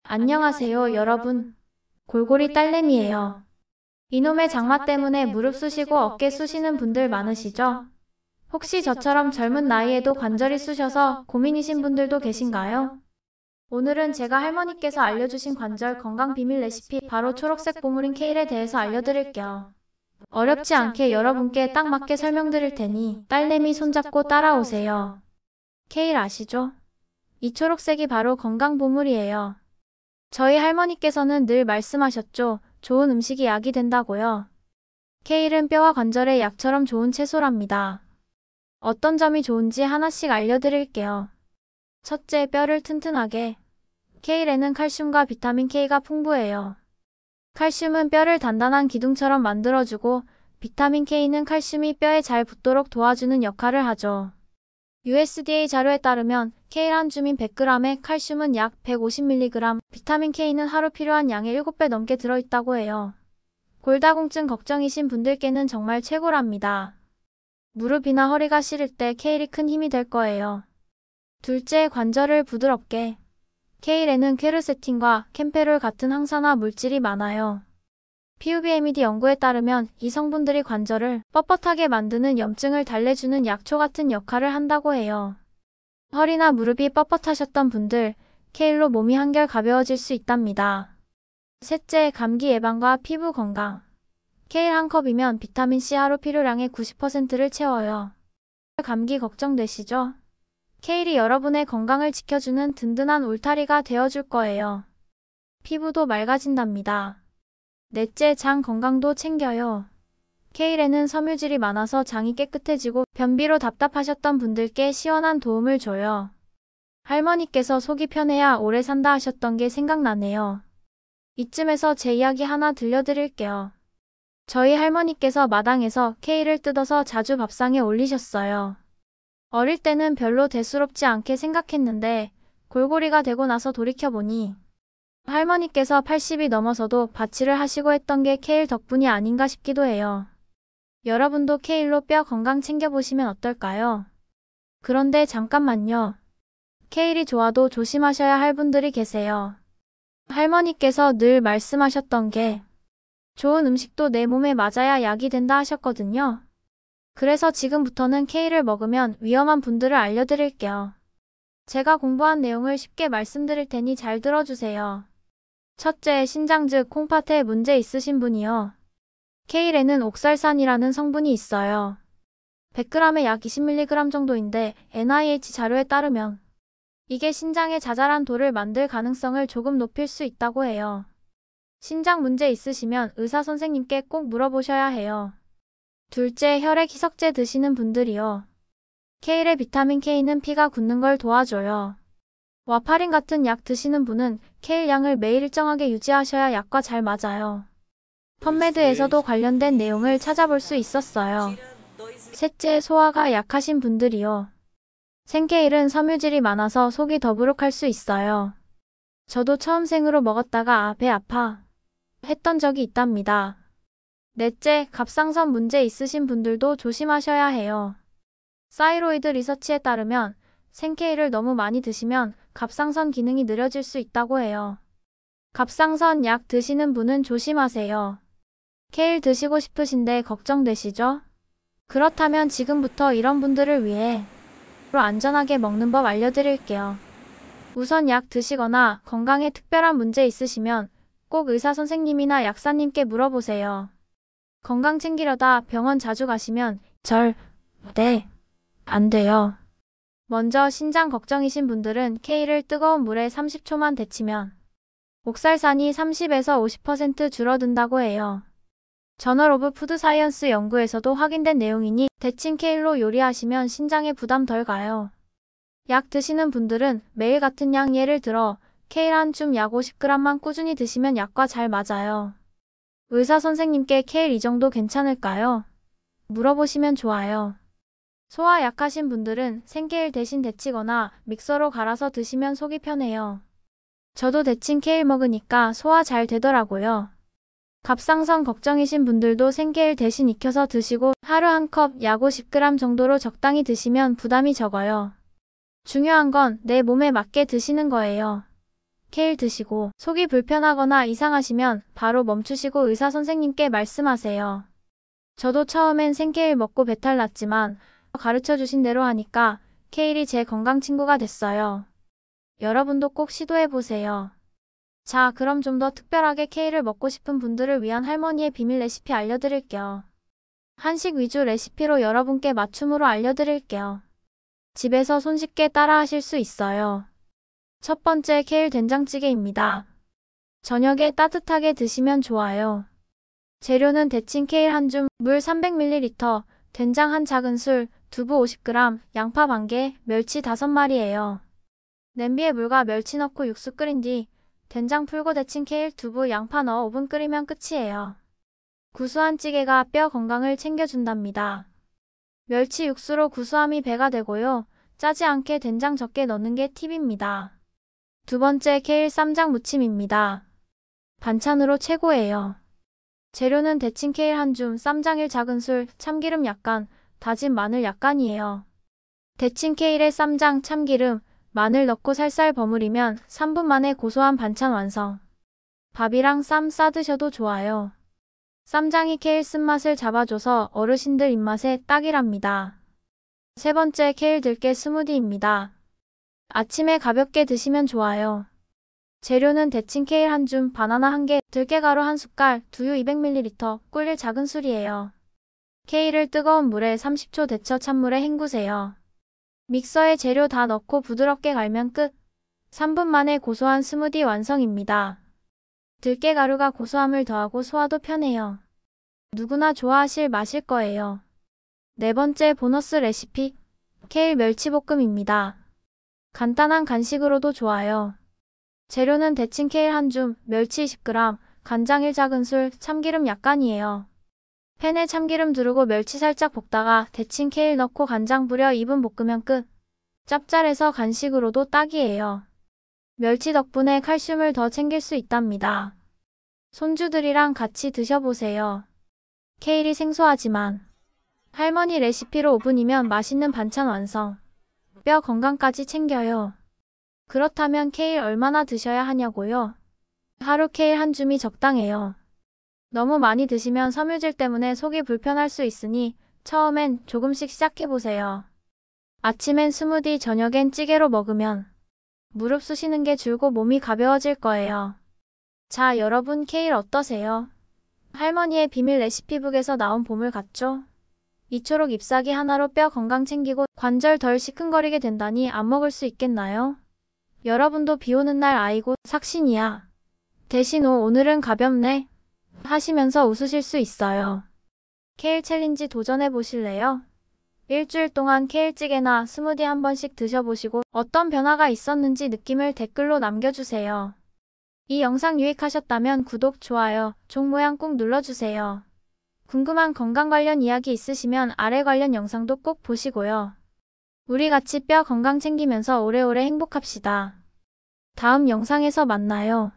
안녕하세요, 여러분. 골골이 딸내미예요. 이놈의 장마 때문에 무릎 쑤시고 어깨 쑤시는 분들 많으시죠? 혹시 저처럼 젊은 나이에도 관절이 쑤셔서 고민이신 분들도 계신가요? 오늘은 제가 할머니께서 알려주신 관절 건강 비밀 레시피 바로 초록색 보물인 케일에 대해서 알려드릴게요. 어렵지 않게 여러분께 딱 맞게 설명드릴 테니 딸내미 손잡고 따라오세요. 케일 아시죠? 이 초록색이 바로 건강 보물이에요. 저희 할머니께서는 늘 말씀하셨죠. 좋은 음식이 약이 된다고요. 케일은 뼈와 관절에 약처럼 좋은 채소랍니다. 어떤 점이 좋은지 하나씩 알려드릴게요. 첫째, 뼈를 튼튼하게. 케일에는 칼슘과 비타민 K가 풍부해요. 칼슘은 뼈를 단단한 기둥처럼 만들어주고 비타민 K는 칼슘이 뼈에 잘 붙도록 도와주는 역할을 하죠. USDA 자료에 따르면 케일 한 주민 100g에 칼슘은 약 150mg, 비타민 K는 하루 필요한 양의 7배 넘게 들어있다고 해요. 골다공증 걱정이신 분들께는 정말 최고랍니다. 무릎이나 허리가 시릴 때 케일이 큰 힘이 될 거예요. 둘째, 관절을 부드럽게. 케일에는 퀘르세틴과 캠페롤 같은 항산화 물질이 많아요. PUBMED 연구에 따르면 이 성분들이 관절을 뻣뻣하게 만드는 염증을 달래주는 약초 같은 역할을 한다고 해요. 허리나 무릎이 뻣뻣하셨던 분들, 케일로 몸이 한결 가벼워질 수 있답니다. 셋째, 감기 예방과 피부 건강. 케일 한 컵이면 비타민C 하루 필요량의 90%를 채워요. 감기 걱정되시죠? 케일이 여러분의 건강을 지켜주는 든든한 울타리가 되어줄 거예요. 피부도 맑아진답니다. 넷째, 장 건강도 챙겨요. 케일에는 섬유질이 많아서 장이 깨끗해지고 변비로 답답하셨던 분들께 시원한 도움을 줘요. 할머니께서 속이 편해야 오래 산다 하셨던 게 생각나네요. 이쯤에서 제 이야기 하나 들려드릴게요. 저희 할머니께서 마당에서 케일을 뜯어서 자주 밥상에 올리셨어요. 어릴 때는 별로 대수롭지 않게 생각했는데 골골이가 되고 나서 돌이켜보니 할머니께서 80이 넘어서도 밭일을 하시고 했던 게 케일 덕분이 아닌가 싶기도 해요. 여러분도 케일로 뼈 건강 챙겨보시면 어떨까요? 그런데 잠깐만요. 케일이 좋아도 조심하셔야 할 분들이 계세요. 할머니께서 늘 말씀하셨던 게 좋은 음식도 내 몸에 맞아야 약이 된다 하셨거든요. 그래서 지금부터는 케일을 먹으면 위험한 분들을 알려드릴게요. 제가 공부한 내용을 쉽게 말씀드릴 테니 잘 들어주세요. 첫째, 신장 즉 콩팥에 문제 있으신 분이요. 케일에는 옥살산이라는 성분이 있어요. 100g에 약 20mg 정도인데 NIH 자료에 따르면 이게 신장의 자잘한 돌을 만들 가능성을 조금 높일 수 있다고 해요. 신장 문제 있으시면 의사 선생님께 꼭 물어보셔야 해요. 둘째, 혈액 희석제 드시는 분들이요. 케일의 비타민 K는 피가 굳는 걸 도와줘요. 와파린 같은 약 드시는 분은 케일 양을 매일 일정하게 유지하셔야 약과 잘 맞아요. 펌메드에서도 관련된 내용을 찾아볼 수 있었어요. 셋째, 소화가 약하신 분들이요. 생케일은 섬유질이 많아서 속이 더부룩할 수 있어요. 저도 처음 생으로 먹었다가 배 아파 했던 적이 있답니다. 넷째, 갑상선 문제 있으신 분들도 조심하셔야 해요. 사이로이드 리서치에 따르면 생케일을 너무 많이 드시면 갑상선 기능이 느려질 수 있다고 해요. 갑상선 약 드시는 분은 조심하세요. 케일 드시고 싶으신데 걱정되시죠? 그렇다면 지금부터 이런 분들을 위해 안전하게 먹는 법 알려드릴게요. 우선 약 드시거나 건강에 특별한 문제 있으시면 꼭 의사 선생님이나 약사님께 물어보세요. 건강 챙기려다 병원 자주 가시면 절대 안 돼요. 먼저 신장 걱정이신 분들은 케일을 뜨거운 물에 30초만 데치면 옥살산이 30에서 50% 줄어든다고 해요. 저널 오브 푸드 사이언스 연구에서도 확인된 내용이니 데친 케일로 요리하시면 신장에 부담 덜 가요. 약 드시는 분들은 매일 같은 양 예를 들어 케일 한 줌 약 50g만 꾸준히 드시면 약과 잘 맞아요. 의사 선생님께 케일 이 정도 괜찮을까요? 물어보시면 좋아요. 소화 약하신 분들은 생케일 대신 데치거나 믹서로 갈아서 드시면 속이 편해요. 저도 데친 케일 먹으니까 소화 잘 되더라고요. 갑상선 걱정이신 분들도 생케일 대신 익혀서 드시고 하루 한 컵 약 50g 정도로 적당히 드시면 부담이 적어요. 중요한 건 내 몸에 맞게 드시는 거예요. 케일 드시고 속이 불편하거나 이상하시면 바로 멈추시고 의사 선생님께 말씀하세요. 저도 처음엔 생케일 먹고 배탈 났지만 가르쳐 주신 대로 하니까 케일이 제 건강 친구가 됐어요. 여러분도 꼭 시도해 보세요. 자, 그럼 좀 더 특별하게 케일을 먹고 싶은 분들을 위한 할머니의 비밀 레시피 알려드릴게요. 한식 위주 레시피로 여러분께 맞춤으로 알려드릴게요. 집에서 손쉽게 따라하실 수 있어요. 첫 번째, 케일 된장찌개입니다. 저녁에 따뜻하게 드시면 좋아요. 재료는 데친 케일 한 줌, 물 300ml, 된장 한 작은술, 두부 50g, 양파 반개, 멸치 5마리예요. 냄비에 물과 멸치 넣고 육수 끓인 뒤 된장 풀고 데친 케일, 두부, 양파 넣어 5분 끓이면 끝이에요. 구수한 찌개가 뼈 건강을 챙겨준답니다. 멸치 육수로 구수함이 배가 되고요. 짜지 않게 된장 적게 넣는 게 팁입니다. 두 번째, 케일 쌈장 무침입니다. 반찬으로 최고예요. 재료는 데친 케일 한 줌, 쌈장 1작은술, 참기름 약간, 다진 마늘 약간이에요. 데친 케일에 쌈장, 참기름, 마늘 넣고 살살 버무리면 3분 만에 고소한 반찬 완성. 밥이랑 쌈 싸드셔도 좋아요. 쌈장이 케일 쓴맛을 잡아줘서 어르신들 입맛에 딱이랍니다. 세 번째, 케일 들깨 스무디입니다. 아침에 가볍게 드시면 좋아요. 재료는 데친 케일 한 줌, 바나나 1개, 들깨가루 1숟갈, 두유 200ml, 꿀 1작은술이에요. 케일을 뜨거운 물에 30초 데쳐 찬물에 헹구세요. 믹서에 재료 다 넣고 부드럽게 갈면 끝. 3분 만에 고소한 스무디 완성입니다. 들깨가루가 고소함을 더하고 소화도 편해요. 누구나 좋아하실 맛일 거예요. 네 번째, 보너스 레시피, 케일 멸치볶음입니다. 간단한 간식으로도 좋아요. 재료는 데친 케일 한 줌, 멸치 20g, 간장 1작은술, 참기름 약간이에요. 팬에 참기름 두르고 멸치 살짝 볶다가 데친 케일 넣고 간장 뿌려 2분 볶으면 끝. 짭짤해서 간식으로도 딱이에요. 멸치 덕분에 칼슘을 더 챙길 수 있답니다. 손주들이랑 같이 드셔보세요. 케일이 생소하지만 할머니 레시피로 5분이면 맛있는 반찬 완성. 뼈 건강까지 챙겨요. 그렇다면 케일 얼마나 드셔야 하냐고요? 하루 케일 한 줌이 적당해요. 너무 많이 드시면 섬유질 때문에 속이 불편할 수 있으니 처음엔 조금씩 시작해보세요. 아침엔 스무디, 저녁엔 찌개로 먹으면 무릎 쑤시는 게 줄고 몸이 가벼워질 거예요. 자, 여러분 케일 어떠세요? 할머니의 비밀 레시피북에서 나온 보물 같죠? 이초록 잎사귀 하나로 뼈 건강 챙기고 관절 덜 시큰거리게 된다니 안 먹을 수 있겠나요? 여러분도 비 오는 날 아이고 삭신이야. 대신 오늘은 가볍네 하시면서 웃으실 수 있어요. 케일 챌린지 도전해 보실래요? 일주일 동안 케일찌개나 스무디 한 번씩 드셔보시고 어떤 변화가 있었는지 느낌을 댓글로 남겨주세요. 이 영상 유익하셨다면 구독, 좋아요, 종 모양 꾹 눌러주세요. 궁금한 건강 관련 이야기 있으시면 아래 관련 영상도 꼭 보시고요. 우리 같이 뼈 건강 챙기면서 오래오래 행복합시다. 다음 영상에서 만나요.